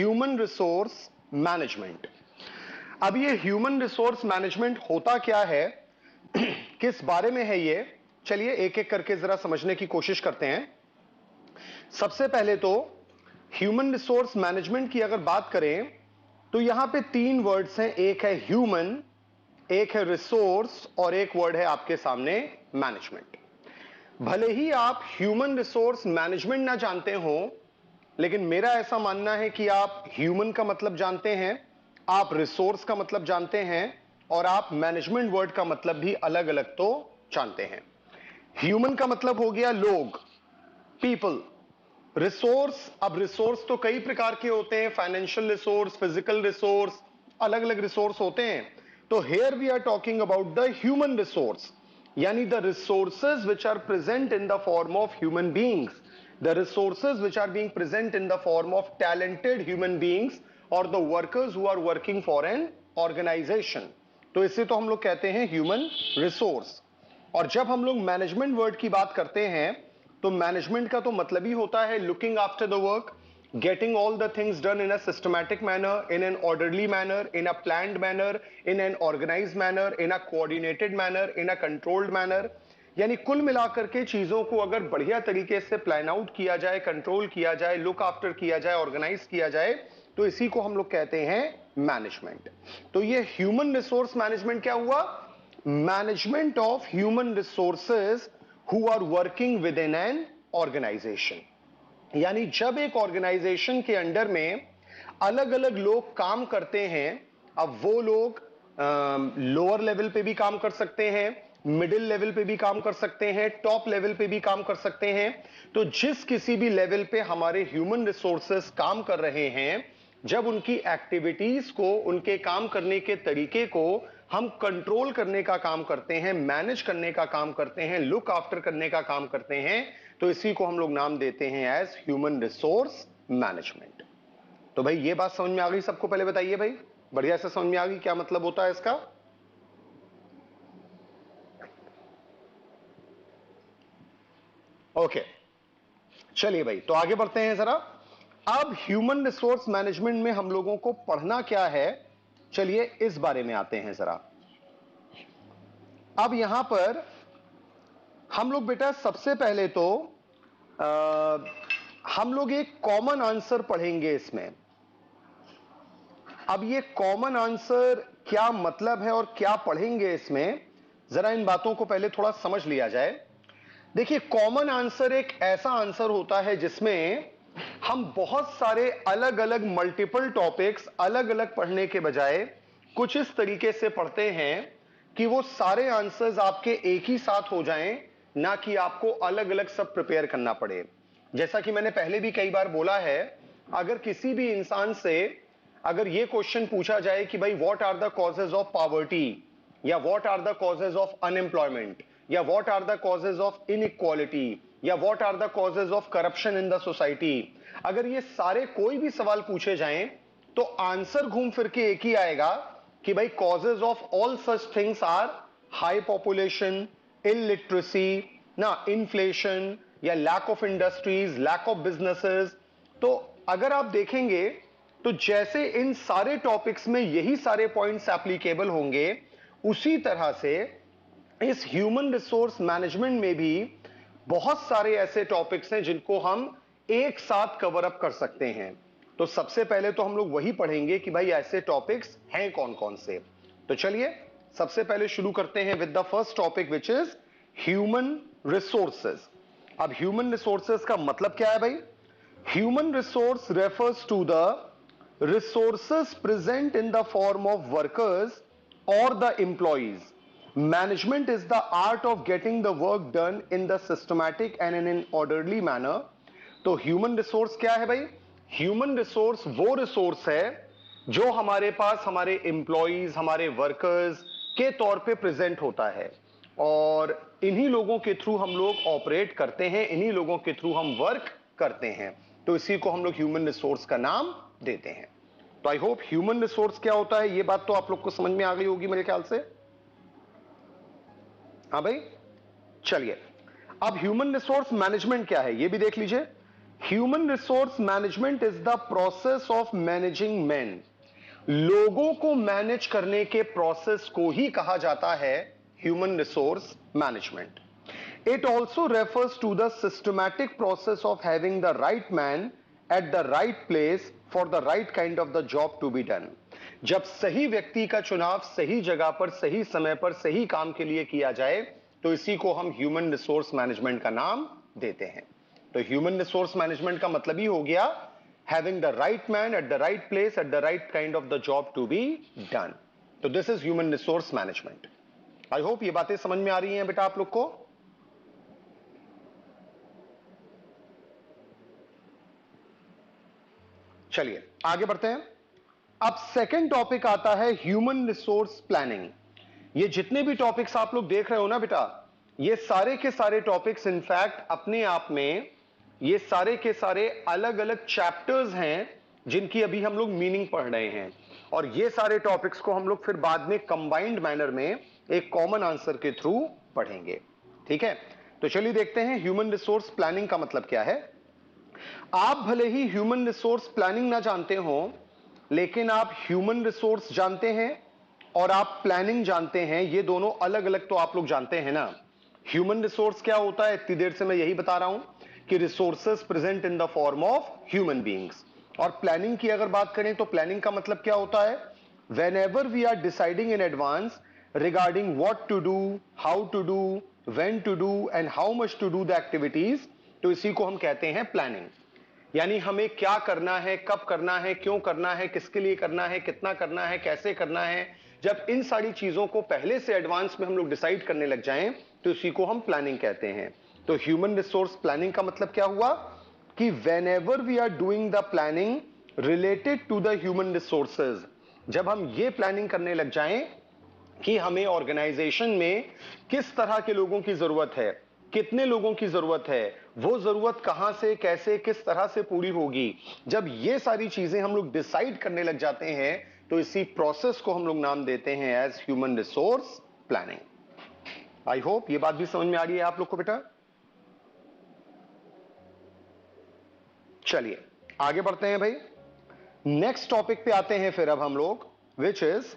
Human resource management. अब ये human resource management होता क्या है, किस बारे में है ये, चलिए एक एक करके जरा समझने की कोशिश करते हैं। सबसे पहले तो ह्यूमन रिसोर्स मैनेजमेंट की अगर बात करें तो यहां पे तीन वर्ड्स हैं, एक है ह्यूमन, एक है रिसोर्स और एक वर्ड है आपके सामने मैनेजमेंट। भले ही आप ह्यूमन रिसोर्स मैनेजमेंट ना जानते हो, लेकिन मेरा ऐसा मानना है कि आप ह्यूमन का मतलब जानते हैं, आप रिसोर्स का मतलब जानते हैं और आप मैनेजमेंट वर्ड का मतलब भी अलग अलग तो जानते हैं। ह्यूमन का मतलब हो गया लोग, पीपल। रिसोर्स, अब रिसोर्स तो कई प्रकार के होते हैं, फाइनेंशियल रिसोर्स, फिजिकल रिसोर्स, अलग अलग रिसोर्स होते हैं। तो here we are talking about the human resource, यानी the resources which are present in the form of human beings, the resources which are being present in the form of talented human beings or the workers who are working for an organization। तो इसे तो हम लोग कहते हैं human resource. और जब हम लोग मैनेजमेंट वर्ड की बात करते हैं तो मैनेजमेंट का तो मतलब ही होता है looking after the work, getting all the things done in a systematic manner, in an orderly manner, in a planned manner, in an organized manner, in a coordinated manner, in a controlled manner। यानी कुल मिलाकर के चीजों को अगर बढ़िया तरीके से प्लान आउट किया जाए, कंट्रोल किया जाए, लुक आफ्टर किया जाए, ऑर्गेनाइज किया जाए, तो इसी को हम लोग कहते हैं मैनेजमेंट। तो ये ह्यूमन रिसोर्स मैनेजमेंट क्या हुआ? Management of human resources who are working with in an organisation. यानी जब एक ऑर्गेनाइजेशन के अंडर में अलग अलग लोग काम करते हैं, अब वो लोग लोअर लेवल पे भी काम कर सकते हैं, मिडिल लेवल पे भी काम कर सकते हैं, टॉप लेवल पे भी काम कर सकते हैं। तो जिस किसी भी लेवल पे हमारे ह्यूमन रिसोर्सेस काम कर रहे हैं, जब उनकी एक्टिविटीज को, उनके काम करने के तरीके को हम कंट्रोल करने का काम करते हैं, मैनेज करने का काम करते हैं, लुक आफ्टर करने का काम करते हैं, तो इसी को हम लोग नाम देते हैं एज ह्यूमन रिसोर्स मैनेजमेंट। तो भाई ये बात समझ में आ गई सबको? पहले बताइए भाई, बढ़िया से समझ में आ गई क्या मतलब होता है इसका? ओके, चलिए भाई तो आगे बढ़ते हैं जरा। अब ह्यूमन रिसोर्स मैनेजमेंट में हम लोगों को पढ़ना क्या है, चलिए इस बारे में आते हैं जरा। अब यहां पर हम लोग बेटा सबसे पहले तो हम लोग एक कॉमन आंसर पढ़ेंगे इसमें। अब ये कॉमन आंसर क्या मतलब है और क्या पढ़ेंगे इसमें, जरा इन बातों को पहले थोड़ा समझ लिया जाए। देखिए, कॉमन आंसर एक ऐसा आंसर होता है जिसमें हम बहुत सारे अलग अलग मल्टीपल टॉपिक्स अलग अलग पढ़ने के बजाय कुछ इस तरीके से पढ़ते हैं कि वो सारे आंसर्स आपके एक ही साथ हो जाएं, ना कि आपको अलग अलग सब प्रिपेयर करना पड़े। जैसा कि मैंने पहले भी कई बार बोला है, अगर किसी भी इंसान से अगर ये क्वेश्चन पूछा जाए कि भाई what are the causes of poverty, या what are the causes of unemployment, या what are the causes of inequality, या what are the causes of corruption in the society, अगर ये सारे कोई भी सवाल पूछे जाएं तो आंसर घूम फिर के एक ही आएगा कि भाई causes of all such things are high population, illiteracy, ना इन्फ्लेशन, या lack of industries, lack of businesses. तो अगर आप देखेंगे तो जैसे इन सारे टॉपिक्स में यही सारे पॉइंट्स एप्लीकेबल होंगे, उसी तरह से इस ह्यूमन रिसोर्स मैनेजमेंट में भी बहुत सारे ऐसे टॉपिक्स हैं जिनको हम एक साथ कवर अप कर सकते हैं। तो सबसे पहले तो हम लोग वही पढ़ेंगे कि भाई ऐसे टॉपिक्स हैं कौन कौन से। तो चलिए सबसे पहले शुरू करते हैं with the first topic which is human resources. अब ह्यूमन रिसोर्सेज का मतलब क्या है भाई? Human resource refers to the resources present in the form of workers or the employees. Management is the art of getting the work done in the systematic and in an orderly manner. तो human resource क्या है भाई? Human resource वो resource है जो हमारे पास हमारे employees, हमारे workers के तौर पे present होता है, और इन्हीं लोगों के थ्रू हम लोग ऑपरेट करते हैं, इन्हीं लोगों के थ्रू हम वर्क करते हैं। तो इसी को हम लोग ह्यूमन रिसोर्स का नाम देते हैं। तो आई होप ह्यूमन रिसोर्स क्या होता है ये बात तो आप लोग को समझ में आ गई होगी मेरे ख्याल से। हाँ भाई, चलिए अब ह्यूमन रिसोर्स मैनेजमेंट क्या है ये भी देख लीजिए। Human resource management is the process of managing man. लोगों को मैनेज करने के प्रोसेस को ही कहा जाता है human resource management. It also refers to the systematic process of having the right man at the right place for the right kind of the job to be done। जब सही व्यक्ति का चुनाव सही जगह पर सही समय पर सही काम के लिए किया जाए तो इसी को हम ह्यूमन रिसोर्स मैनेजमेंट का नाम देते हैं। तो ह्यूमन रिसोर्स मैनेजमेंट का मतलब ही हो गया having the right man at the right place at the right kind of the job to be done। तो this is human resource management। I hope ये बातें समझ में आ रही हैं बेटा आप लोग को। चलिए आगे बढ़ते हैं। अब सेकंड टॉपिक आता है ह्यूमन रिसोर्स प्लानिंग। ये जितने भी टॉपिक्स आप लोग देख रहे हो ना बेटा, ये सारे के सारे टॉपिक्स इनफैक्ट अपने आप में ये सारे के सारे अलग अलग चैप्टर्स हैं जिनकी अभी हम लोग मीनिंग पढ़ रहे हैं, और ये सारे टॉपिक्स को हम लोग फिर बाद में कंबाइंड मैनर में एक कॉमन आंसर के थ्रू पढ़ेंगे। ठीक है, तो चलिए देखते हैं ह्यूमन रिसोर्स प्लानिंग का मतलब क्या है। आप भले ही ह्यूमन रिसोर्स प्लानिंग ना जानते हो, लेकिन आप ह्यूमन रिसोर्स जानते हैं और आप प्लानिंग जानते हैं, ये दोनों अलग अलग तो आप लोग जानते हैं ना। ह्यूमन रिसोर्स क्या होता है, इतनी देर से मैं यही बता रहा हूं कि resources present in the form of human beings. और प्लानिंग की अगर बात करें तो प्लानिंग का मतलब क्या होता है, whenever we are deciding in advance regarding what to do, how to do, when to do and how much to do the activities, तो इसी को हम कहते हैं प्लानिंग। यानी हमें क्या करना है, कब करना है, क्यों करना है, किसके लिए करना है, कितना करना है, कैसे करना है, जब इन सारी चीजों को पहले से एडवांस में हम लोग डिसाइड करने लग जाएं तो इसी को हम प्लानिंग कहते हैं। तो ह्यूमन रिसोर्स प्लानिंग का मतलब क्या हुआ कि whenever we are doing the planning related to the human resources, जब हम ये प्लानिंग करने लग जाएं कि हमें ऑर्गेनाइजेशन में किस तरह के लोगों की जरूरत है, कितने लोगों की जरूरत है, वो जरूरत कहां से, कैसे, किस तरह से पूरी होगी, जब ये सारी चीजें हम लोग डिसाइड करने लग जाते हैं तो इसी प्रोसेस को हम लोग नाम देते हैं as human resource planning. I hope ये बात भी समझ में आ रही है आप लोग को बेटा। चलिए आगे बढ़ते हैं भाई, नेक्स्ट टॉपिक पे आते हैं फिर अब हम लोग, विच इज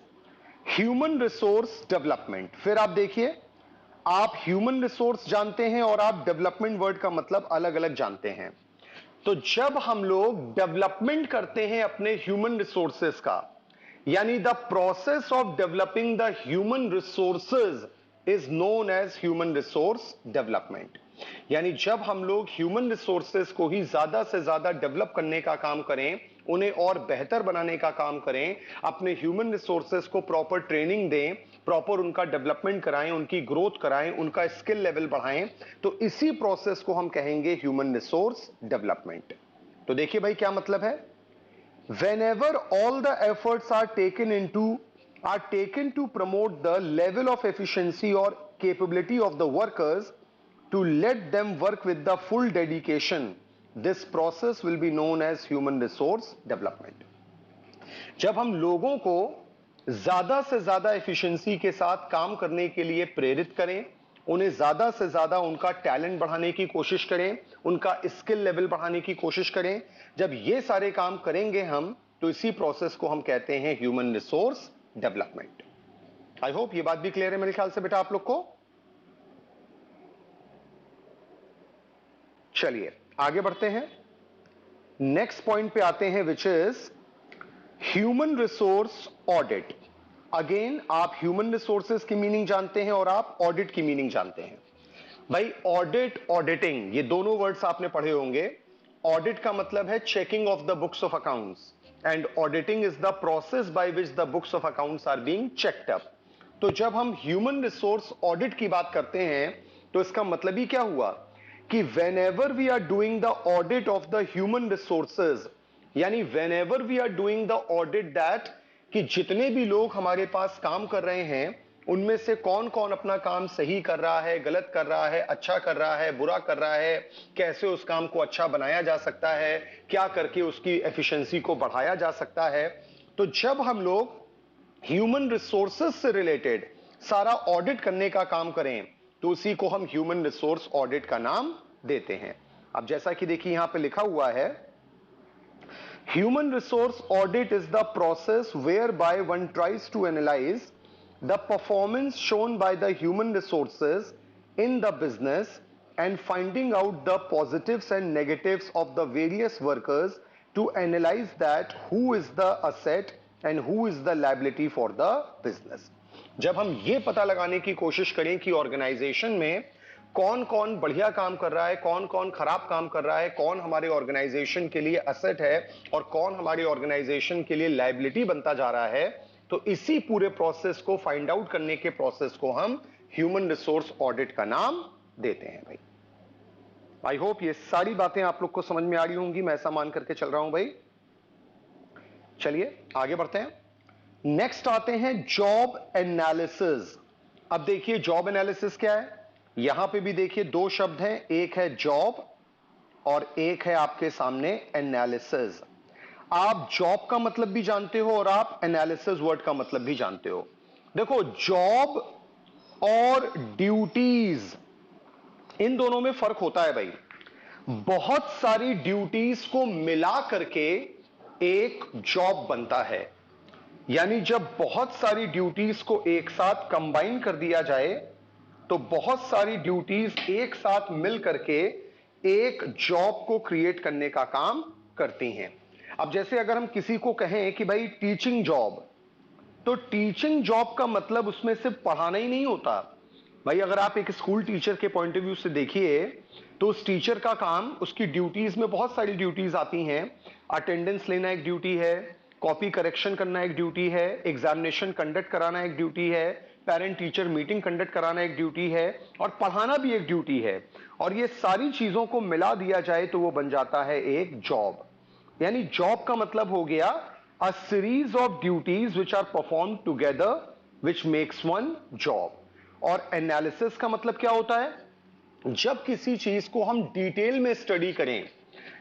ह्यूमन रिसोर्स डेवलपमेंट। फिर आप देखिए, आप ह्यूमन रिसोर्स जानते हैं और आप डेवलपमेंट वर्ड का मतलब अलग अलग जानते हैं। तो जब हम लोग डेवलपमेंट करते हैं अपने ह्यूमन रिसोर्सेस का, यानी the process of developing the human resources is known as human resource development. यानी जब हम लोग ह्यूमन रिसोर्सेज को ही ज्यादा से ज्यादा डेवलप करने का काम करें, उन्हें और बेहतर बनाने का काम करें, अपने ह्यूमन रिसोर्सेज को प्रॉपर ट्रेनिंग दें, प्रॉपर उनका डेवलपमेंट कराएं, उनकी ग्रोथ कराएं, उनका स्किल लेवल बढ़ाएं, तो इसी प्रोसेस को हम कहेंगे ह्यूमन रिसोर्स डेवलपमेंट। तो देखिए भाई क्या मतलब है, whenever all the efforts are taken to promote the level of efficiency or capability of the workers to let them work with the full dedication, this process will be known as human resource development। जब हम लोगों को ज्यादा से ज्यादा efficiency के साथ काम करने के लिए प्रेरित करें, उन्हें ज्यादा से ज्यादा उनका टैलेंट बढ़ाने की कोशिश करें, उनका स्किल लेवल बढ़ाने की कोशिश करें, जब ये सारे काम करेंगे हम तो इसी प्रोसेस को हम कहते हैं human resource development. I hope ये बात भी क्लियर है मेरे ख्याल से बेटा आप लोग को। चलिए आगे बढ़ते हैं, नेक्स्ट पॉइंट पे आते हैं, विच is human resource audit. Again आप ह्यूमन रिसोर्सेज की मीनिंग जानते हैं और आप ऑडिट की मीनिंग जानते हैं। भाई ऑडिट, ऑडिटिंग, ये दोनों वर्ड्स आपने पढ़े होंगे। ऑडिट का मतलब है checking of the books of accounts and auditing is the process by which the books of accounts are being checked up. तो जब हम ह्यूमन रिसोर्स ऑडिट की बात करते हैं तो इसका मतलब ही क्या हुआ कि whenever we are doing the audit of the human resources, यानी whenever we are doing the audit that कि जितने भी लोग हमारे पास काम कर रहे हैं उनमें से कौन कौन अपना काम सही कर रहा है, गलत कर रहा है, अच्छा कर रहा है, बुरा कर रहा है, कैसे उस काम को अच्छा बनाया जा सकता है, क्या करके उसकी एफिशिएंसी को बढ़ाया जा सकता है। तो जब हम लोग ह्यूमन रिसोर्सेज से रिलेटेड सारा ऑडिट करने का काम करें तो उसी को हम ह्यूमन रिसोर्स ऑडिट का नाम देते हैं। अब जैसा कि देखिए यहां पे लिखा हुआ है, human resource audit is the process whereby one tries to analyse the performance shown by the human resources in the business and finding out the positives and negatives of the various workers to analyze that who is the asset and who is the liability for the business. जब हम ये पता लगाने की कोशिश करें कि organisation में कौन कौन बढ़िया काम कर रहा है, कौन कौन खराब काम कर रहा है, कौन हमारे ऑर्गेनाइजेशन के लिए असेट है और कौन हमारे ऑर्गेनाइजेशन के लिए लायबिलिटी बनता जा रहा है, तो इसी पूरे प्रोसेस को फाइंड आउट करने के प्रोसेस को हम ह्यूमन रिसोर्स ऑडिट का नाम देते हैं भाई। आई होप ये सारी बातें आप लोग को समझ में आ रही होंगी, मैं ऐसा मान करके चल रहा हूं भाई। चलिए आगे बढ़ते हैं। नेक्स्ट आते हैं जॉब एनालिसिस। अब देखिए जॉब एनालिसिस क्या है, यहां पे भी देखिए दो शब्द हैं, एक है जॉब और एक है आपके सामने एनालिसिस। आप जॉब का मतलब भी जानते हो और आप एनालिसिस वर्ड का मतलब भी जानते हो। देखो जॉब और ड्यूटीज, इन दोनों में फर्क होता है भाई। बहुत सारी ड्यूटीज को मिला करके एक जॉब बनता है, यानी जब बहुत सारी ड्यूटीज को एक साथ कंबाइन कर दिया जाए तो बहुत सारी ड्यूटीज एक साथ मिल करके एक जॉब को क्रिएट करने का काम करती हैं। अब जैसे अगर हम किसी को कहें कि भाई टीचिंग जॉब, तो टीचिंग जॉब का मतलब उसमें सिर्फ पढ़ाना ही नहीं होता भाई। अगर आप एक स्कूल टीचर के पॉइंट ऑफ व्यू से देखिए तो उस टीचर का काम, उसकी ड्यूटीज में बहुत सारी ड्यूटीज आती हैं। अटेंडेंस लेना एक ड्यूटी है, कॉपी करेक्शन करना एक ड्यूटी है, एग्जामिनेशन कंडक्ट कराना एक ड्यूटी है, पेरेंट टीचर मीटिंग कंडक्ट कराना एक ड्यूटी है और पढ़ाना भी एक ड्यूटी है। और ये सारी चीजों को मिला दिया जाए तो वो बन जाता है एक जॉब। यानी जॉब का मतलब हो गया a series of duties which are perform together which makes one job. और एनालिसिस का मतलब क्या होता है, जब किसी चीज को हम डिटेल में स्टडी करें,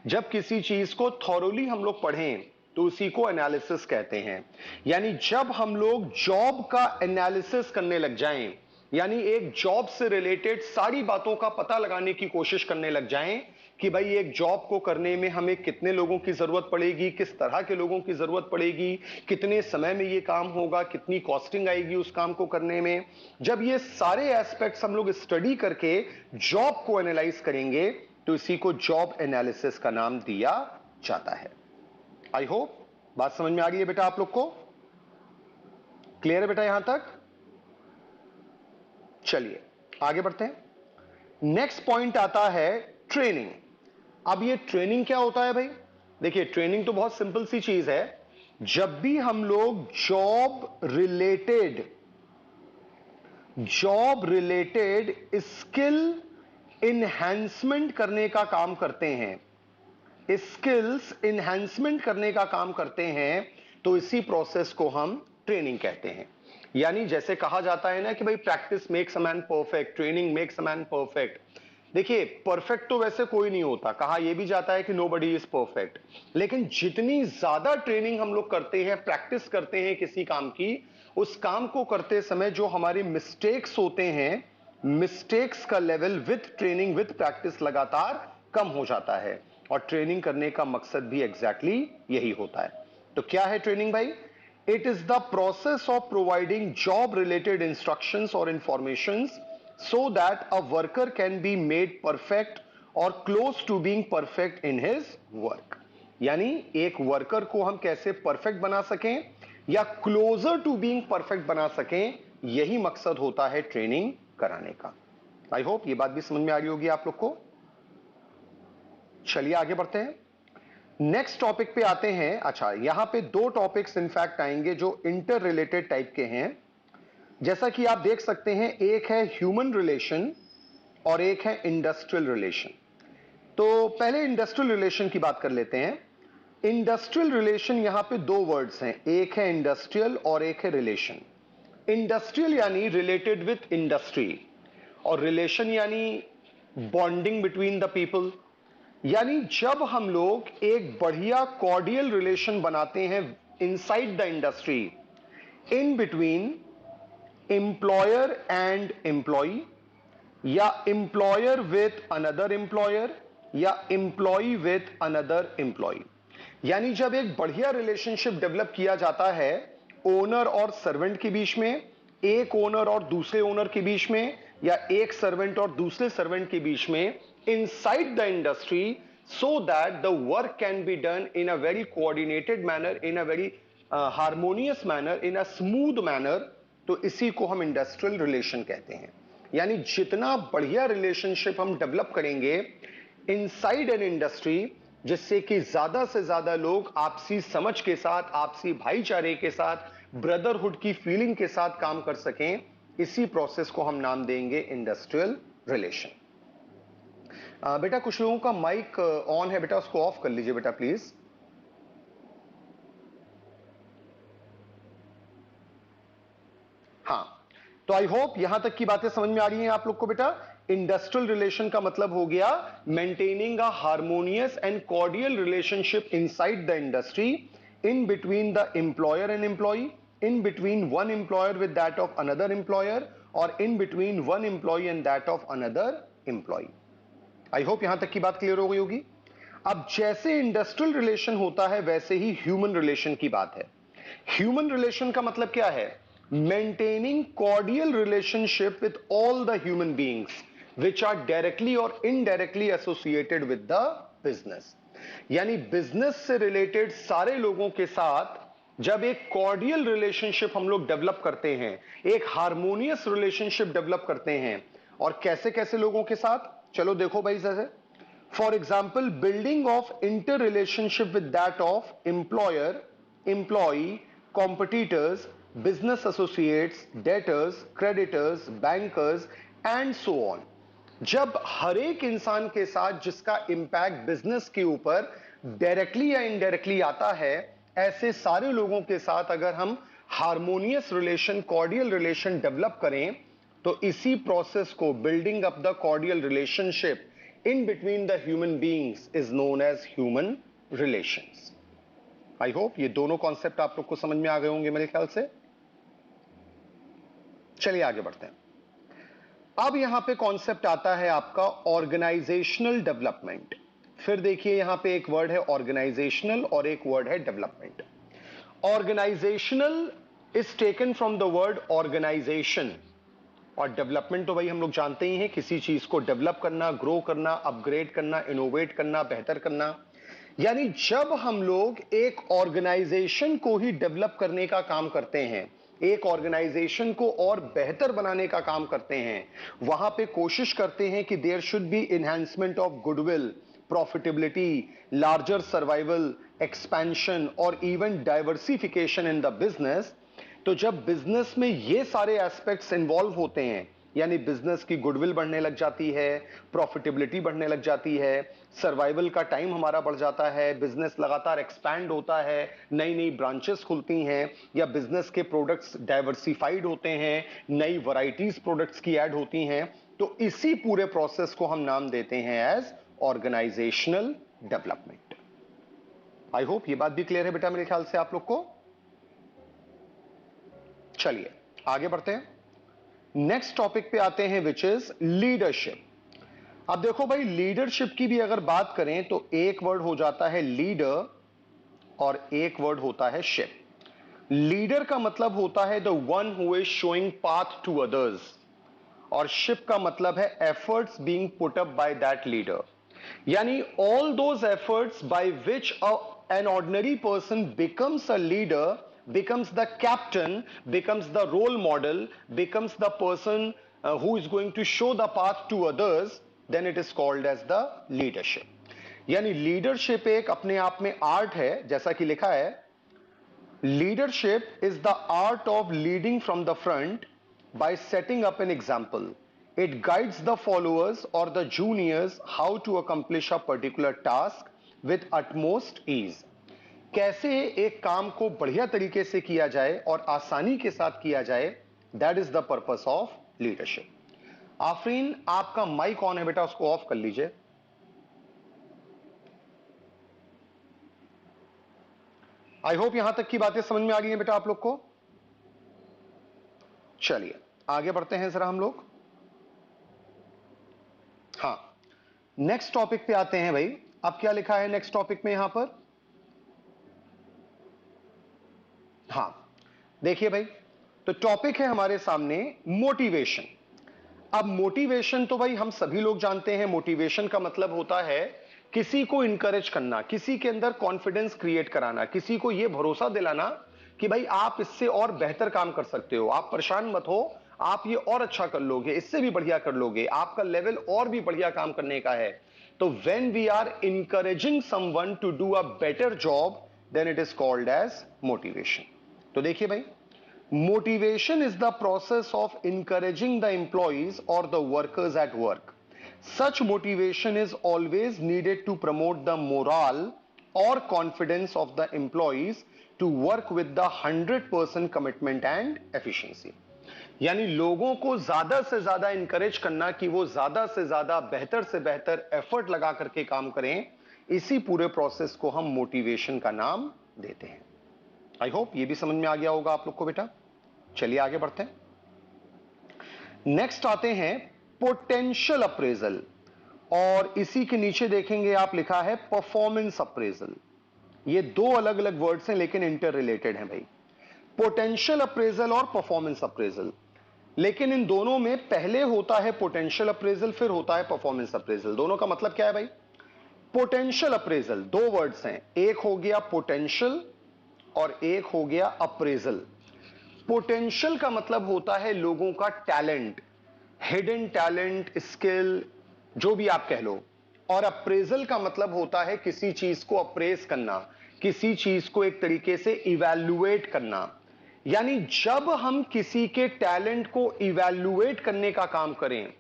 जब किसी चीज को थॉरोली हम लोग पढ़ें तो उसी को एनालिसिस कहते हैं। यानी जब हम लोग जॉब का एनालिसिस करने लग जाएं, यानी एक जॉब से रिलेटेड सारी बातों का पता लगाने की कोशिश करने लग जाएं कि भाई एक जॉब को करने में हमें कितने लोगों की जरूरत पड़ेगी, किस तरह के लोगों की जरूरत पड़ेगी, कितने समय में ये काम होगा, कितनी कॉस्टिंग आएगी उस काम को करने में। जब ये सारे एस्पेक्ट्स हम लोग स्टडी करके जॉब को एनालाइज करेंगे तो इसी को जॉब एनालिसिस का नाम दिया जाता है। आई होप बात समझ में आ गई है बेटा आप लोग को, क्लियर है बेटा यहां तक? चलिए आगे बढ़ते हैं। नेक्स्ट पॉइंट आता है ट्रेनिंग। अब ये ट्रेनिंग क्या होता है भाई? देखिए ट्रेनिंग तो बहुत सिंपल सी चीज है। जब भी हम लोग जॉब रिलेटेड स्किल इनहैंसमेंट करने का काम करते हैं, स्किल्स इनहैंसमेंट करने का काम करते हैं, तो इसी प्रोसेस को हम ट्रेनिंग कहते हैं। यानी जैसे कहा जाता है ना कि भाई practice makes a man perfect, training makes a man perfect. देखिए परफेक्ट तो वैसे कोई नहीं होता, कहा यह भी जाता है कि नोबडी इज परफेक्ट, लेकिन जितनी ज्यादा ट्रेनिंग हम लोग करते हैं, प्रैक्टिस करते हैं किसी काम की, उस काम को करते समय जो हमारे मिस्टेक्स होते हैं, मिस्टेक्स का level with training with practice लगातार कम हो जाता है। और ट्रेनिंग करने का मकसद भी एग्जैक्टली यही होता है। तो क्या है ट्रेनिंग भाई? It is the process of providing job related instructions और informations so that a worker can be made perfect or close to being perfect in his work। यानी एक वर्कर को हम कैसे परफेक्ट बना सकें या क्लोजर टू बीइंग परफेक्ट बना सकें, यही मकसद होता है ट्रेनिंग कराने का। आई होप ये बात भी समझ में आ रही होगी आप लोग को। चलिए आगे बढ़ते हैं, नेक्स्ट टॉपिक पे आते हैं। अच्छा यहां पे दो टॉपिक्स इनफैक्ट आएंगे जो इंटर रिलेटेड टाइप के हैं। जैसा कि आप देख सकते हैं, एक है ह्यूमन रिलेशन और एक है इंडस्ट्रियल रिलेशन। तो पहले इंडस्ट्रियल रिलेशन की बात कर लेते हैं। इंडस्ट्रियल रिलेशन यहां पे दो वर्ड्स हैं, एक है इंडस्ट्रियल और एक है रिलेशन। इंडस्ट्रियल यानी रिलेटेड विथ इंडस्ट्री और रिलेशन यानी बॉन्डिंग बिटवीन द पीपल। यानी जब हम लोग एक बढ़िया कॉर्डियल रिलेशन बनाते हैं inside the industry, in between employer and employee या एम्प्लॉयर विथ अनदर एम्प्लॉयर या एम्प्लॉय विथ अनदर एम्प्लॉय। यानी जब एक बढ़िया रिलेशनशिप डेवलप किया जाता है ओनर और सर्वेंट के बीच में, एक ओनर और दूसरे ओनर के बीच में, या एक सर्वेंट और दूसरे सर्वेंट के बीच में, inside the industry, so that the work can be done in a very coordinated manner, in a very harmonious manner, in a smooth manner, तो इसी को हम इंडस्ट्रियल रिलेशन कहते हैं। यानी जितना बढ़िया रिलेशनशिप हम डेवलप करेंगे इनसाइड एन इंडस्ट्री, जिससे कि ज्यादा से ज्यादा लोग आपसी समझ के साथ, आपसी भाईचारे के साथ, ब्रदरहुड की फीलिंग के साथ काम कर सकें, इसी प्रोसेस को हम नाम देंगे इंडस्ट्रियल रिलेशन। बेटा कुछ लोगों का माइक ऑन है, बेटा उसको ऑफ कर लीजिए बेटा प्लीज। हाँ, तो आई होप यहां तक की बातें समझ में आ रही हैं आप लोग को। बेटा इंडस्ट्रियल रिलेशन का मतलब हो गया maintaining a harmonious and cordial relationship inside the industry, in between the employer and employee, in between one employer with that of another employer, or in between one employee and that of another employee. I hope यहां तक की बात clear हो गई होगी। अब जैसे industrial relation होता है वैसे ही ह्यूमन रिलेशन की बात है। ह्यूमन रिलेशन का मतलब क्या है? Maintaining cordial relationship with all the human beings which are directly और indirectly associated with the business. यानी बिजनेस से रिलेटेड सारे लोगों के साथ जब एक कॉर्डियल रिलेशनशिप हम लोग डेवलप करते हैं, एक हार्मोनियस रिलेशनशिप डेवलप करते हैं, और कैसे कैसे लोगों के साथ, चलो देखो भाई जैसे for example building of inter relationship with that of employer, employee, competitors, business associates, debtors, creditors, bankers and so on. जब हर एक इंसान के साथ जिसका इंपैक्ट बिजनेस के ऊपर डायरेक्टली या इनडायरेक्टली आता है, ऐसे सारे लोगों के साथ अगर हम harmonious relation, cordial relation develop करें, तो इसी प्रोसेस को building up the cordial relationship in between the human beings is known as human relations. I hope ये दोनों कॉन्सेप्ट आप लोग को समझ में आ गए होंगे मेरे ख्याल से। चलिए आगे बढ़ते हैं। अब यहां पे कॉन्सेप्ट आता है आपका ऑर्गेनाइजेशनल डेवलपमेंट। फिर देखिए यहां पे एक वर्ड है ऑर्गेनाइजेशनल और एक वर्ड है development. Organisational is taken from the word organisation, और डेवलपमेंट तो भाई हम लोग जानते ही हैं, किसी चीज को डेवलप करना, ग्रो करना, अपग्रेड करना, इनोवेट करना, बेहतर करना। यानी जब हम लोग एक ऑर्गेनाइजेशन को ही डेवलप करने का काम करते हैं, एक ऑर्गेनाइजेशन को और बेहतर बनाने का काम करते हैं, वहां पे कोशिश करते हैं कि there should be enhancement of goodwill, profitability, larger survival, expansion और even diversification in the business. तो जब बिजनेस में ये सारे एस्पेक्ट्स इन्वॉल्व होते हैं, यानी बिजनेस की गुडविल बढ़ने लग जाती है, प्रॉफिटेबिलिटी बढ़ने लग जाती है, सर्वाइवल का टाइम हमारा बढ़ जाता है, बिजनेस लगातार एक्सपैंड होता है, नई नई ब्रांचेस खुलती हैं, या बिजनेस के प्रोडक्ट्स डाइवर्सिफाइड होते हैं, नई वैरायटीज प्रोडक्ट्स की ऐड होती हैं, तो इसी पूरे प्रोसेस को हम नाम देते हैं as organisational development. I hope ये बात भी क्लियर है बेटा मेरे ख्याल से आप लोग को। चलिए आगे बढ़ते हैं, नेक्स्ट टॉपिक पे आते हैं विच इज लीडरशिप। अब देखो भाई लीडरशिप की भी अगर बात करें तो एक वर्ड हो जाता है लीडर और एक वर्ड होता है शिप। लीडर का मतलब होता है the one who is showing path to others, और शिप का मतलब है efforts being put up by that leader. यानी all those efforts by which an ordinary person becomes a leader, becomes the captain, becomes the role model, becomes the person who is going to show the path to others, then it is called as the leadership। यानी leadership एक अपने आप में art है, जैसा कि लिखा है leadership is the art of leading from the front by setting up an example. It guides the followers or the juniors how to accomplish a particular task with utmost ease। कैसे एक काम को बढ़िया तरीके से किया जाए और आसानी के साथ किया जाए, that is the purpose of leadership. Afreen आपका माइक ऑन है बेटा, उसको ऑफ कर लीजिए। आई होप यहां तक की बातें समझ में आ गई हैं बेटा आप लोग को। चलिए आगे बढ़ते हैं जरा हम लोग। हाँ, नेक्स्ट टॉपिक पे आते हैं भाई। अब क्या लिखा है नेक्स्ट टॉपिक में यहां पर? हां, देखिए भाई, तो टॉपिक है हमारे सामने मोटिवेशन। अब मोटिवेशन तो भाई हम सभी लोग जानते हैं, मोटिवेशन का मतलब होता है किसी को इंकरेज करना, किसी के अंदर कॉन्फिडेंस क्रिएट कराना, किसी को यह भरोसा दिलाना कि भाई आप इससे और बेहतर काम कर सकते हो, आप परेशान मत हो, आप ये और अच्छा कर लोगे, इससे भी बढ़िया कर लोगे, आपका लेवल और भी बढ़िया काम करने का है। तो when we are encouraging someone to do a better job, then it is called as motivation. तो देखिए भाई, motivation is the process of encouraging the employees or the workers at work. Such motivation is always needed to promote the morale or confidence of the employees to work with the 100% commitment and efficiency. यानी लोगों को ज्यादा से ज्यादा encourage करना कि वो ज्यादा से ज्यादा बेहतर से बेहतर एफर्ट लगा करके काम करें, इसी पूरे प्रोसेस को हम मोटिवेशन का नाम देते हैं। आई होप ये भी समझ में आ गया होगा आप लोग को बेटा। चलिए आगे बढ़ते हैं। नेक्स्ट आते हैं पोटेंशियल अप्रेजल, और इसी के नीचे देखेंगे आप लिखा है परफॉर्मेंस अप्रेजल। ये दो अलग अलग वर्ड्स हैं लेकिन इंटर रिलेटेड हैं भाई, पोटेंशियल अप्रेजल और परफॉर्मेंस अप्रेजल। लेकिन इन दोनों में पहले होता है पोटेंशियल अप्रेजल, फिर होता है परफॉर्मेंस अप्रेजल। दोनों का मतलब क्या है भाई? पोटेंशियल अप्रेजल, दो वर्ड्स हैं, एक हो गया पोटेंशियल और एक हो गया अप्रेजल। पोटेंशियल का मतलब होता है लोगों का टैलेंट, हिडन टैलेंट, स्किल, जो भी आप कह लो। और अप्रेजल का मतलब होता है किसी चीज को अप्रेज करना, किसी चीज को एक तरीके से इवैल्यूएट करना। यानी जब हम किसी के टैलेंट को इवैल्यूएट करने का काम करें,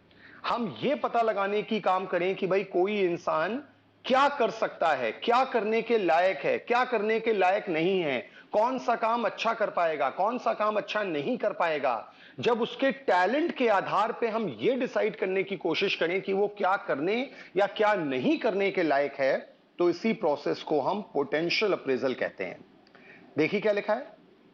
हम यह पता लगाने की काम करें कि भाई कोई इंसान क्या कर सकता है, क्या करने के लायक है, क्या करने के लायक नहीं है, कौन सा काम अच्छा कर पाएगा, कौन सा काम अच्छा नहीं कर पाएगा। जब उसके टैलेंट के आधार पे हम ये डिसाइड करने की कोशिश करें कि वो क्या करने या क्या नहीं करने के लायक है, तो इसी प्रोसेस को हम पोटेंशियल अप्रेजल कहते हैं। देखिए क्या लिखा है,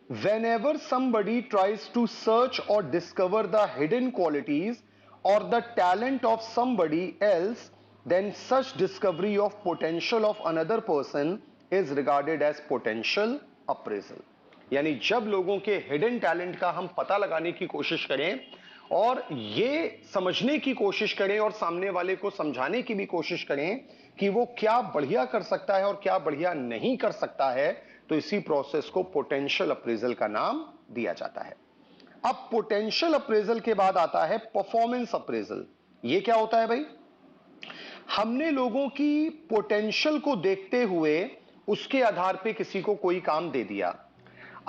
whenever somebody tries to search or discover the hidden qualities or the talent of somebody else, then such discovery of potential of another person is regarded as potential appraisal। यानी जब लोगों के हिडन टैलेंट का हम पता लगाने की कोशिश करें और ये समझने की कोशिश करें और सामने वाले को समझाने की भी कोशिश करें कि वो क्या बढ़िया कर सकता है और क्या बढ़िया नहीं कर सकता है, तो इसी प्रोसेस को पोटेंशियल अप्रेजल का नाम दिया जाता है। अब पोटेंशियल अप्रेजल के बाद आता है परफॉर्मेंस अप्रेजल। ये क्या होता है भाई? हमने लोगों की पोटेंशियल को देखते हुए उसके आधार पे किसी को कोई काम दे दिया।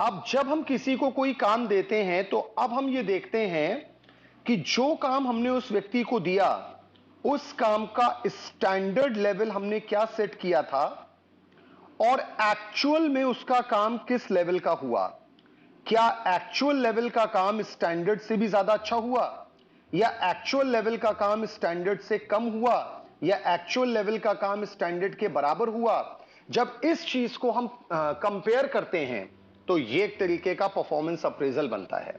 अब जब हम किसी को कोई काम देते हैं तो अब हम ये देखते हैं कि जो काम हमने उस व्यक्ति को दिया, उस काम का स्टैंडर्ड लेवल हमने क्या सेट किया था और एक्चुअल में उसका काम किस लेवल का हुआ। क्या एक्चुअल लेवल का काम स्टैंडर्ड से भी ज्यादा अच्छा हुआ, या एक्चुअल लेवल का काम स्टैंडर्ड से कम हुआ, या एक्चुअल लेवल का काम स्टैंडर्ड के बराबर हुआ। जब इस चीज को हम कंपेयर करते हैं तो ये एक तरीके का परफॉर्मेंस अप्रेजल बनता है।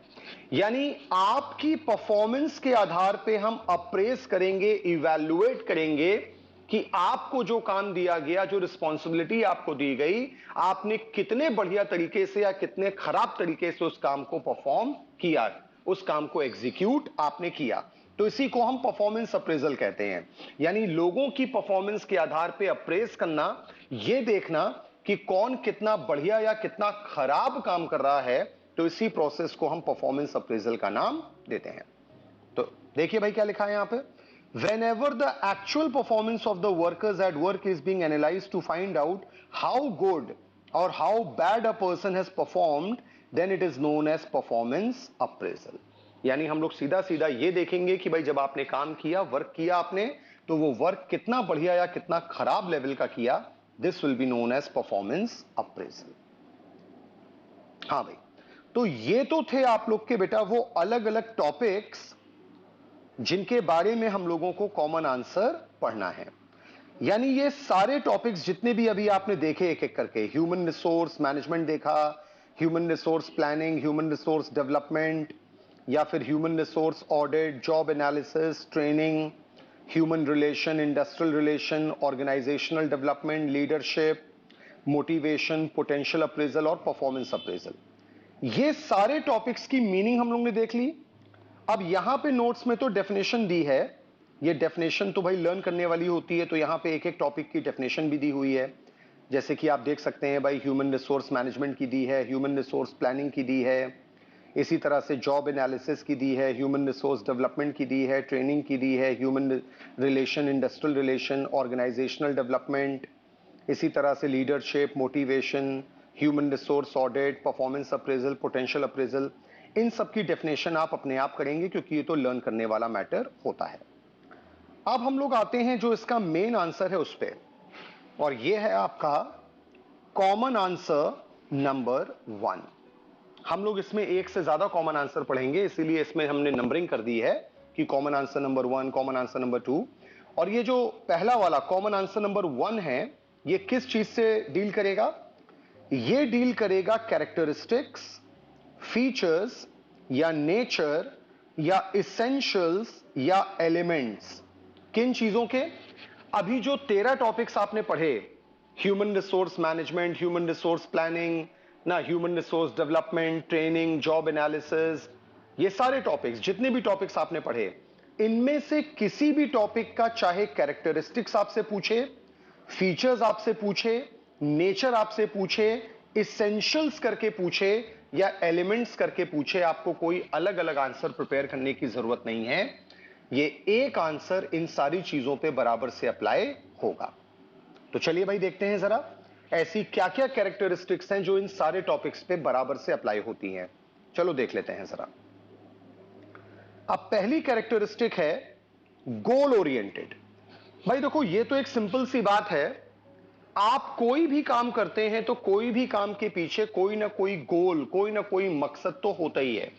यानी आपकी परफॉर्मेंस के आधार पे हम अप्रेज करेंगे, इवैल्यूएट करेंगे कि आपको जो काम दिया गया, जो रिस्पॉन्सिबिलिटी आपको दी गई, आपने कितने बढ़िया तरीके से या कितने खराब तरीके से उस काम को परफॉर्म किया, उस काम को एग्जीक्यूट आपने किया। तो इसी को हम परफॉर्मेंस अप्रेजल कहते हैं। यानी लोगों की परफॉर्मेंस के आधार पे अप्रेज करना, यह देखना कि कौन कितना बढ़िया या कितना खराब काम कर रहा है, तो इसी प्रोसेस को हम परफॉर्मेंस अप्रेजल का नाम देते हैं। तो देखिए भाई क्या लिखा है यहां पे, whenever the actual performance of the workers at work is being analyzed to find out how good or how bad a person has performed, then it is known as performance appraisal। यानी हम लोग सीधा सीधा ये देखेंगे कि भाई जब आपने काम किया, वर्क किया आपने, तो वो वर्क कितना बढ़िया या कितना खराब लेवल का किया, this will be known as performance appraisal. हाँ भाई, तो ये तो थे आप लोग के बेटा वो अलग अलग टॉपिक्स जिनके बारे में हम लोगों को कॉमन आंसर पढ़ना है। यानी ये सारे टॉपिक्स जितने भी अभी आपने देखे एक एक करके, ह्यूमन रिसोर्स मैनेजमेंट देखा, human resource planning, human resource development, या फिर human resource audit, job analysis, training, human relation, industrial relation, organisational development, leadership, motivation, potential appraisal और परफॉर्मेंस अप्रेजल। ये सारे टॉपिक्स की मीनिंग हम लोग ने देख ली। अब यहां पे नोट्स में तो डेफिनेशन दी है, ये डेफिनेशन तो भाई लर्न करने वाली होती है, तो यहां पे एक एक टॉपिक की डेफिनेशन भी दी हुई है। जैसे कि आप देख सकते हैं भाई, ह्यूमन रिसोर्स मैनेजमेंट की दी है, ह्यूमन रिसोर्स प्लानिंग की दी है, इसी तरह से जॉब एनालिसिस की दी है, ह्यूमन रिसोर्स डेवलपमेंट की दी है, ट्रेनिंग की दी है, human relation, industrial relation, organisational development, इसी तरह से leadership, motivation, human resource audit, performance appraisal, potential appraisal, इन सब की डेफिनेशन आप अपने आप करेंगे क्योंकि ये तो लर्न करने वाला मैटर होता है। अब हम लोग आते हैं जो इसका मेन आंसर है उस पर, और ये है आपका कॉमन आंसर नंबर 1। हम लोग इसमें एक से ज्यादा कॉमन आंसर पढ़ेंगे, इसीलिए इसमें हमने नंबरिंग कर दी है कि common answer number 1, common answer number 2। और ये जो पहला वाला कॉमन आंसर नंबर 1 है, ये किस चीज से डील करेगा? ये डील करेगा कैरेक्टरिस्टिक्स, फीचर्स या नेचर या इसेंशियल्स या एलिमेंट्स, किन चीजों के? अभी जो 13 टॉपिक्स आपने पढ़े, human resource management, human resource planning ना, human resource development, training, job analysis, ये सारे टॉपिक्स, जितने भी टॉपिक्स आपने पढ़े, इनमें से किसी भी टॉपिक का चाहे कैरेक्टरिस्टिक्स आपसे पूछे, फीचर्स आपसे पूछे, नेचर आपसे पूछे, इसेंशियल्स करके पूछे या एलिमेंट्स करके पूछे, आपको कोई अलग अलग आंसर प्रिपेयर करने की जरूरत नहीं है। ये एक आंसर इन सारी चीजों पे बराबर से अप्लाई होगा। तो चलिए भाई देखते हैं जरा ऐसी क्या क्या कैरेक्टरिस्टिक्स हैं जो इन सारे टॉपिक्स पे बराबर से अप्लाई होती हैं। चलो देख लेते हैं जरा। अब पहली कैरेक्टरिस्टिक है गोल ओरिएंटेड। भाई देखो, ये तो एक सिंपल सी बात है, आप कोई भी काम करते हैं तो कोई भी काम के पीछे कोई ना कोई गोल, कोई ना कोई मकसद तो होता ही है।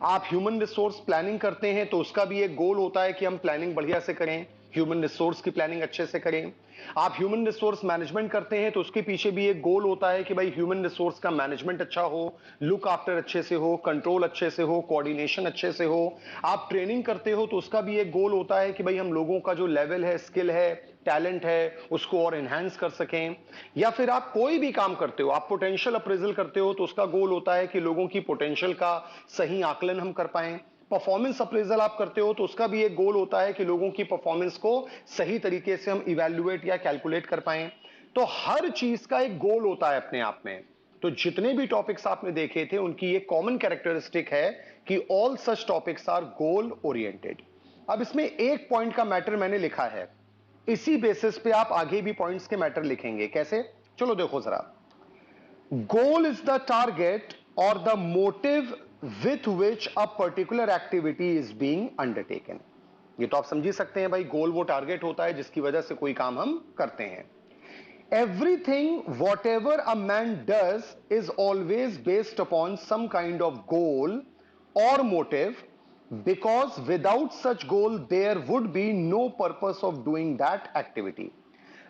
आप ह्यूमन रिसोर्स प्लानिंग करते हैं तो उसका भी एक गोल होता है कि हम प्लानिंग बढ़िया से करें, ह्यूमन रिसोर्स की प्लानिंग अच्छे से करें। आप ह्यूमन रिसोर्स मैनेजमेंट करते हैं तो उसके पीछे भी एक गोल होता है कि भाई ह्यूमन रिसोर्स का मैनेजमेंट अच्छा हो, लुक आफ्टर अच्छे से हो, कंट्रोल अच्छे से हो, कोऑर्डिनेशन अच्छे से हो। आप ट्रेनिंग करते हो तो उसका भी एक गोल होता है कि भाई हम लोगों का जो लेवल है, स्किल है, टैलेंट है, उसको और एनहांस कर सकें। या फिर आप कोई भी काम करते हो, आप पोटेंशियल अप्रेजल करते हो तो उसका गोल होता है कि लोगों की पोटेंशियल का सही आकलन हम कर पाएं। परफॉर्मेंस अप्रेजल आप करते हो तो उसका भी एक गोल होता है कि लोगों की परफॉर्मेंस को सही तरीके से हम इवैल्यूएट या कैलकुलेट कर पाएं। तो हर चीज का एक गोल होता है अपने आप में। तो जितने भी टॉपिक्स आपने देखे थे उनकी एक कॉमन कैरेक्टरिस्टिक है कि all such topics are goal oriented. अब इसमें एक पॉइंट का मैटर मैंने लिखा है, इसी बेसिस पे आप आगे भी पॉइंट्स के मैटर लिखेंगे। कैसे? चलो देखो जरा। गोल इज द टारगेट और the motive with which a particular activity is being undertaken। ये तो आप समझ ही सकते हैं भाई, गोल वो टारगेट होता है जिसकी वजह से कोई काम हम करते हैं। Everything whatever a man does is always based upon some kind of goal or motive, because without such goal there would be no purpose of doing that activity।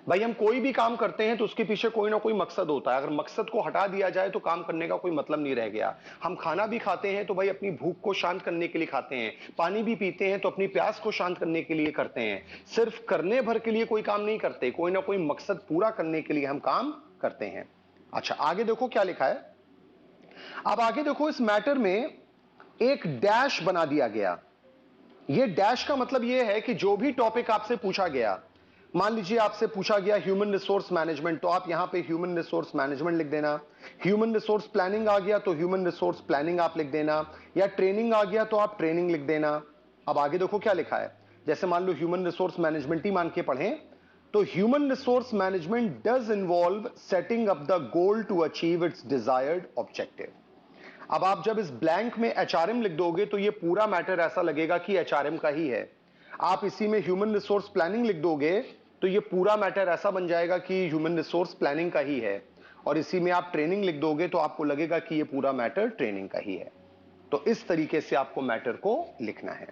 भाई हम कोई भी काम करते हैं तो उसके पीछे कोई ना कोई मकसद होता है। अगर मकसद को हटा दिया जाए तो काम करने का कोई मतलब नहीं रह गया। हम खाना भी खाते हैं तो भाई अपनी भूख को शांत करने के लिए खाते हैं, पानी भी पीते हैं तो अपनी प्यास को शांत करने के लिए करते हैं। सिर्फ करने भर के लिए कोई काम नहीं करते, कोई ना कोई मकसद पूरा करने के लिए हम काम करते हैं। अच्छा, आगे देखो क्या लिखा है। अब आगे देखो, इस मैटर में एक डैश बना दिया गया। यह डैश का मतलब यह है कि जो भी टॉपिक आपसे पूछा गया, मान लीजिए आपसे पूछा गया ह्यूमन रिसोर्स मैनेजमेंट, तो आप यहां पे ह्यूमन रिसोर्स मैनेजमेंट लिख देना। ह्यूमन रिसोर्स प्लानिंग आ गया तो ह्यूमन रिसोर्स प्लानिंग आप लिख देना, या ट्रेनिंग आ गया तो आप ट्रेनिंग लिख देना। अब आगे देखो क्या लिखा है। जैसे मान लो ह्यूमन रिसोर्स मैनेजमेंट ही मान के पढ़ें, तो human resource management does involve setting up the goal to achieve its desired objective. अब आप जब इस ब्लैंक में एचआरएम लिख दोगे तो ये पूरा मैटर ऐसा लगेगा कि एचआरएम का ही है। आप इसी में ह्यूमन रिसोर्स प्लानिंग लिख दोगे तो ये पूरा मैटर ऐसा बन जाएगा कि ह्यूमन रिसोर्स प्लानिंग का ही है, और इसी में आप ट्रेनिंग लिख दोगे तो आपको लगेगा कि ये पूरा मैटर ट्रेनिंग का ही है। तो इस तरीके से आपको मैटर को लिखना है।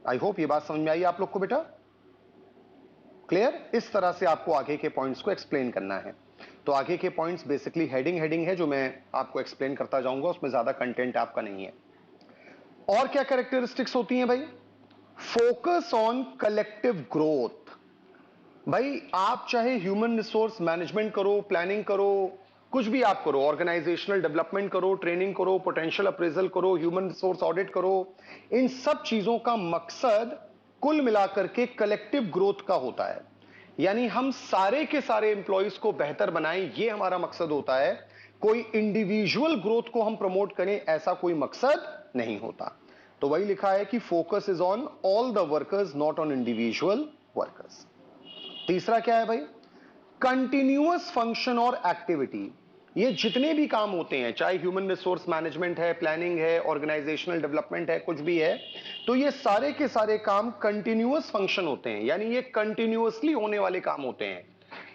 आई होप ये बात समझ में आई आप लोग को बेटा? क्लियर? इस तरह से आपको आगे के पॉइंट्स को एक्सप्लेन करना है। तो आगे के पॉइंट्स बेसिकली हेडिंग है जो मैं आपको एक्सप्लेन करता जाऊंगा, उसमें ज्यादा कंटेंट आपका नहीं है। और क्या कैरेक्टरिस्टिक्स होती हैं भाई? Focus on collective growth. भाई आप चाहे ह्यूमन रिसोर्स मैनेजमेंट करो, प्लानिंग करो, कुछ भी आप करो, ऑर्गेनाइजेशनल डेवलपमेंट करो, ट्रेनिंग करो, पोटेंशियल अप्रेजल करो, ह्यूमन रिसोर्स ऑडिट करो, इन सब चीजों का मकसद कुल मिलाकर के कलेक्टिव ग्रोथ का होता है। यानी हम सारे के सारे एम्प्लॉइज को बेहतर बनाएं, ये हमारा मकसद होता है। कोई इंडिविजुअल ग्रोथ को हम प्रमोट करें, ऐसा कोई मकसद नहीं होता। तो वही लिखा है कि focus is on all the workers, not on individual workers. तीसरा क्या है भाई? कंटिन्यूअस फंक्शन और एक्टिविटी। ये जितने भी काम होते हैं, चाहे ह्यूमन रिसोर्स मैनेजमेंट है, प्लानिंग है, ऑर्गेनाइजेशनल डेवलपमेंट है, कुछ भी है, तो ये सारे के सारे काम कंटिन्यूअस फंक्शन होते हैं, यानी ये कंटिन्यूअसली होने वाले काम होते हैं।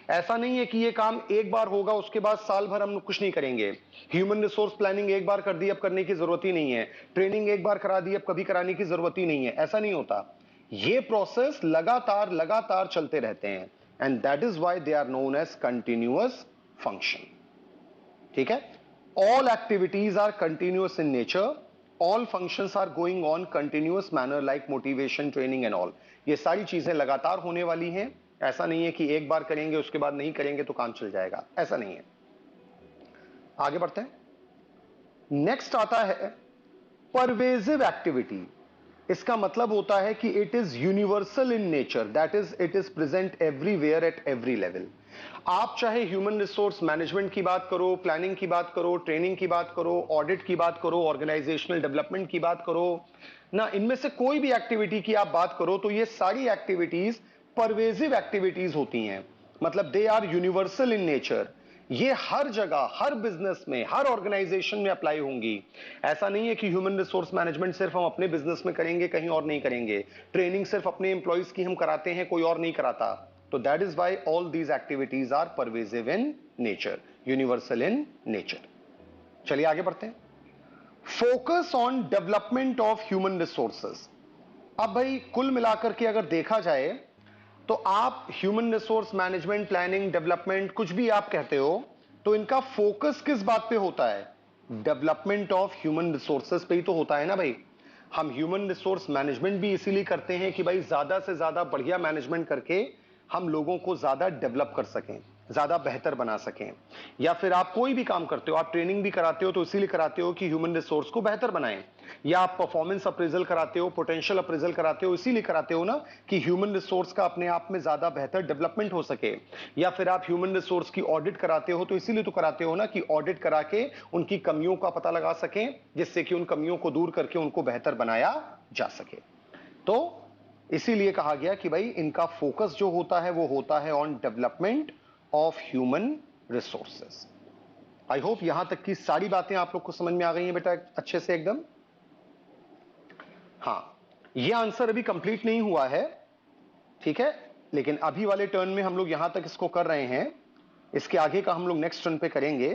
ऐसा नहीं है कि ये काम एक बार होगा, उसके बाद साल भर हम कुछ नहीं करेंगे। ह्यूमन रिसोर्स प्लानिंग एक बार कर दी, अब करने की जरूरत ही नहीं है। ट्रेनिंग एक बार करा दी, अब कभी कराने की जरूरत ही नहीं है। ऐसा नहीं होता। ये प्रोसेस लगातार लगातार चलते रहते हैं, and that is why they are known as continuous function. ठीक है? All activities are continuous in nature, all functions are going on continuous manner, like motivation, training and all. ये सारी चीजें लगातार होने वाली हैं। ऐसा नहीं है कि एक बार करेंगे उसके बाद नहीं करेंगे तो काम चल जाएगा, ऐसा नहीं है। आगे बढ़ते हैं। नेक्स्ट आता है परवेजिव एक्टिविटी। इसका मतलब होता है कि it is universal in nature, that is it is present everywhere at every level. आप चाहे ह्यूमन रिसोर्स मैनेजमेंट की बात करो, प्लानिंग की बात करो, ट्रेनिंग की बात करो, ऑडिट की बात करो, ऑर्गेनाइजेशनल डेवलपमेंट की बात करो ना, इनमें से कोई भी एक्टिविटी की आप बात करो, तो ये सारी एक्टिविटीज परवेजिव एक्टिविटीज होती हैं। मतलब they are universal in nature. ये हर जगह, हर बिजनेस में, हर ऑर्गेनाइजेशन में अप्लाई होंगी। ऐसा नहीं है कि ह्यूमन रिसोर्स मैनेजमेंट सिर्फ हम अपने बिजनेस में करेंगे, कहीं और नहीं करेंगे। ट्रेनिंग सिर्फ अपने एम्प्लॉइज की हम कराते हैं, कोई और नहीं कराता। तो that is why all these activities are pervasive in nature, universal in nature. चलिए आगे बढ़ते हैं। Focus on development of human resources. अब भाई कुल मिलाकर के अगर देखा जाए तो आप human resource management, planning, development, कुछ भी आप कहते हो, तो इनका फोकस किस बात पे होता है? डेवलपमेंट ऑफ ह्यूमन रिसोर्सेज पे ही तो होता है ना भाई। हम ह्यूमन रिसोर्स मैनेजमेंट भी इसीलिए करते हैं कि भाई ज्यादा से ज्यादा बढ़िया मैनेजमेंट करके हम लोगों को ज्यादा डेवलप कर सकें, ज्यादा बेहतर बना सकें। या फिर आप कोई भी काम करते हो, आप ट्रेनिंग भी कराते हो तो इसीलिए कराते हो कि ह्यूमन रिसोर्स को बेहतर बनाएं। या आप परफॉर्मेंस अप्रेजल कराते हो, पोटेंशियल अप्रेजल कराते हो, इसीलिए कराते हो ना कि ह्यूमन रिसोर्स का अपने आप में ज्यादा बेहतर डेवलपमेंट हो सके। या फिर आप ह्यूमन रिसोर्स की ऑडिट कराते हो तो इसीलिए तो कराते हो ना कि ऑडिट करा के उनकी कमियों का पता लगा सकें, जिससे कि उन कमियों को दूर करके उनको बेहतर बनाया जा सके। तो इसीलिए कहा गया कि भाई इनका फोकस जो होता है वो होता है on development of human resources. I hope यहां तक की सारी बातें आप लोग को समझ में आ गई हैं बेटा अच्छे से एकदम। हाँ, ये आंसर अभी कंप्लीट नहीं हुआ है, ठीक है, लेकिन अभी वाले टर्न में हम लोग यहां तक इसको कर रहे हैं। इसके आगे का हम लोग नेक्स्ट टर्न पे करेंगे।